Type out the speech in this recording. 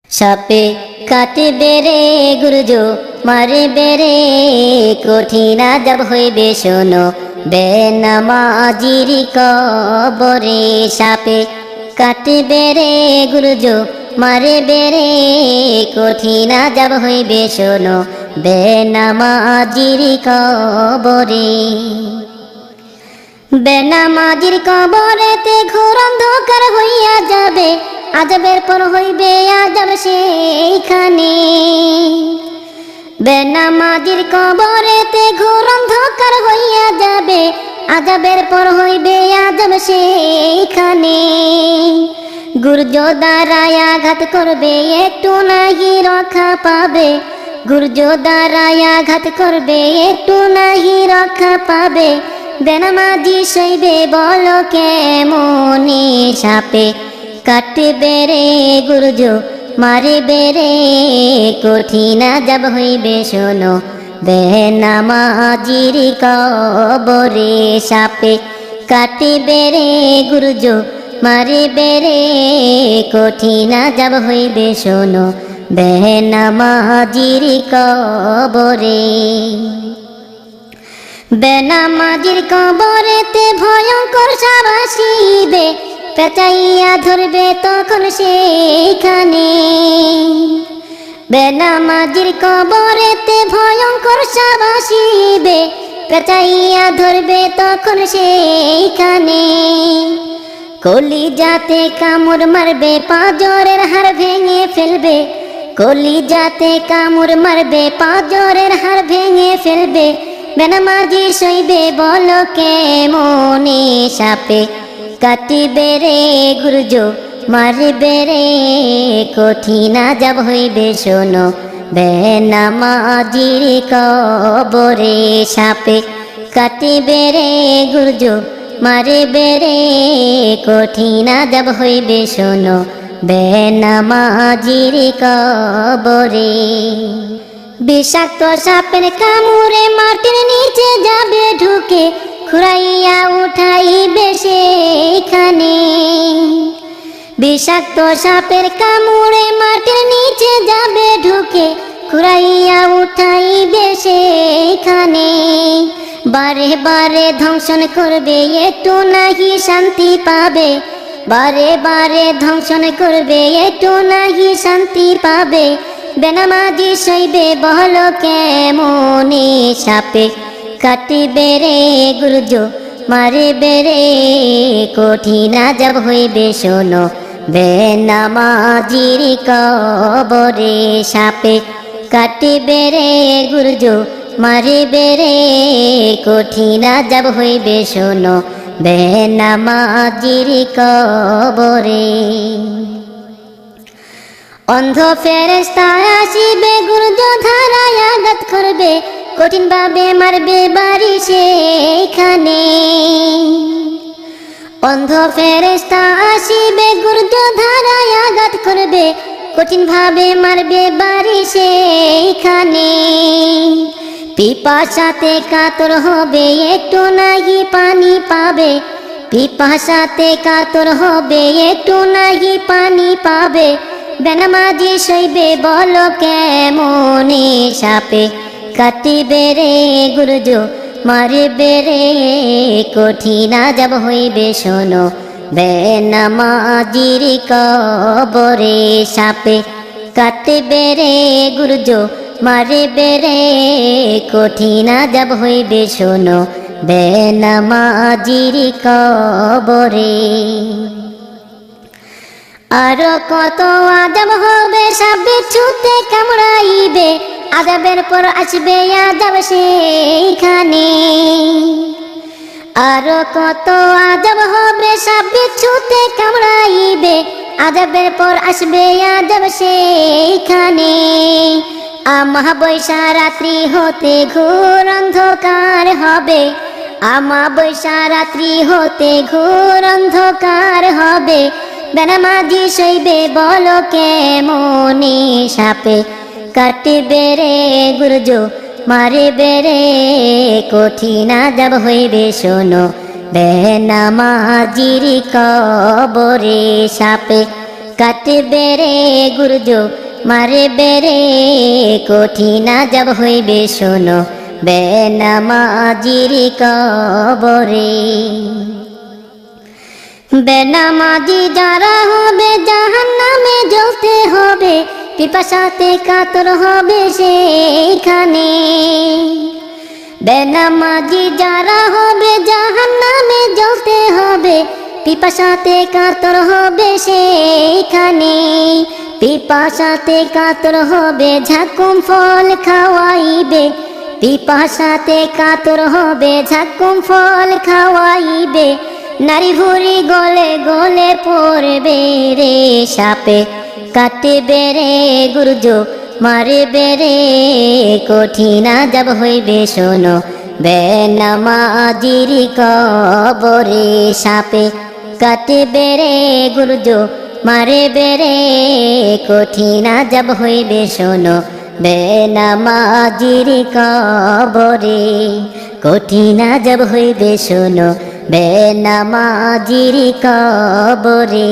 সাপে কাটবে রে গুরুজো মারবে রে কঠিন আযাব হইবে শোনো বেনামাজির কবরে। সাপে কাটবে রে গুরুজো মারবে রে কঠিন আযাব হইবে শোনো বেনামাজির কবরে। বেনামাজির কবরেতে ঘোর অন্ধকার হইয়া যাবে, আযাবের পর হইবে আযাব সেইখানে। বেনামাজির কবরেতে ঘোর অন্ধকার হইয়া যাবে, আযাবের পর হইবে আযাব সেইখানে। গুর্জ দ্বারায় আঘাত করবে একটু নাহি রক্ষা পাবে, গুর্জ দ্বারায় আঘাত করবে একটু নাহি রক্ষা পাবে। বেনামাজি সইবে বলো কেমনে। সাপে কাটবে রে গুরুজ মারবে রে কঠিন আযাব হইবে শোনো বেনামাজির কবরে। সাপে কাটবে রে গুরুজ মারবে রে কঠিন আযাব হইবে শোনো বেনামাজির কবরে। বেনামাজির কবরেতে ভয়ঙ্কর সাপ আসিবে, পেঁচাইয়া ধরবে তখন সেইখানে। বেনামাজির কবরেতে ভয়ঙ্কর সাপ আসিবে, পেঁচাইয়া ধরবে তখন সেইখানে। কলিজাতে কামড় মারবে পাঁজরের হাড় ভেঙে ফেলবে, কলিজাতে কামড় মারবে পাঁজরের হাড় ভেঙে ফেলবে। বেনামাজি সইবে বলো কেমনে। সাপে কাটবে রে গুরুজ মারবে রে কঠিন আযাব হইবে শোনো বেনামাজির কবরে। সাপে কাটবে রে গুরুজ মারবে রে কঠিন আযাব হইবে শোনো বেনামাজির কবরে। বিষাক্ত সাপের কামড়ে মাটির নিচে যাবে ঢুকে, খুঁড়াইয়া উঠাইবে সেইখানে। বিষাক্ত সাপের কামড়ে মাটির নিচে যাবে ঢুকে, খুঁড়াইয়া উঠাইবে সেইখানে। বারে বারে ধ্বংসন করবে একটু নাহি শান্তি পাবে, বারে বারে ধ্বংসন করবে একটু নাহি শান্তি পাবে। বেনামাজি সইবে বলো কেমনে। সাপে কাটবে রে গুরুজ মারবে রে কঠিন আযাব হইবে শোনো বেনামাজির কবরে। সাপে কাটবে রে গুরুজ মারবে রে কঠিন আযাব হইবে শোনো বেনামাজির কবরে। অন্ধ ফেরেশতা আসিবে গুর্জ ধারায় আঘাত করবে, কঠিন ভাবে মারবে বাড়ি সেইখানে। অন্ধ ফেরেশতা আসিবে গুর্জ ধারায় আঘাত করবে, কঠিন ভাবে মারবে বাড়ি সেইখানে। পিপাসাতে কাতর হবে একটু নাহি পানি পাবে, পিপাসাতে কাতর হবে একটু নাহি পানি পাবে। বেনামাজি সইবে বলো কেমনে। সাপে কাটবে রে গুরুজ মারবে রে কঠিন আযাব হইবে শোনো বেনামাজির কবরে। সাপে কাটবে রে গুরুজ মারবে রে কঠিন আযাব হইবে শোনো বেনামাজির কবরে। আরো কত আযাব হবে সাপ বিচ্ছুতে কামড়াইবে, আযাবের পর আসবে আযাব সেইখানে। আরো কত আযাব হবে সাপ বিচ্ছুতে কামড়াইবে, আযাবের পর আসবে আযাব সেইখানে। আমাবস্যা রাত্রি হতে ঘোর অন্ধকার হবে, আমাবস্যা রাত্রি হতে ঘোর অন্ধকার হবে। বেনামাজি সইবে বলো কেমনে। সাপে কাটবে রে গুরুজ মারবে রে কঠিন আযাব হইবে শোনো বেনামাজির কবরে। সাপে কাটবে রে গুরুজ মারবে রে কঠিন আযাব হইবে শোনো বেনামাজির কবরে। বেনামাজি যারা হবে জাহান্নামে জ্বলতে হবে, পিপাসাতে কাতর হবে সেইখানে। বেনামাজি যারা হবে জাহান্নামে জ্বলতে হবে, পিপাসাতে কাতর হবে সেইখানে। পিপাসাতে কাতর হবে ঝাকুম ফল খাওয়াইবে, পিপাসাতে কাতর হবে ঝাকুম ফল খাওয়াইবে। নারী ভুরি গলে গলে পড়বে রে সাপে, কাটবে রে গুরুজ মারবে রে কঠিন আযাব হইবে শোনো বেনামাজির কবরে। সাপে কাটবে রে গুরুজ মারবে রে কঠিন আযাব হইবে শোনো বেনামাজির কবরে। কঠিন আযাব হইবে শোনো বেনামাজির কবরে।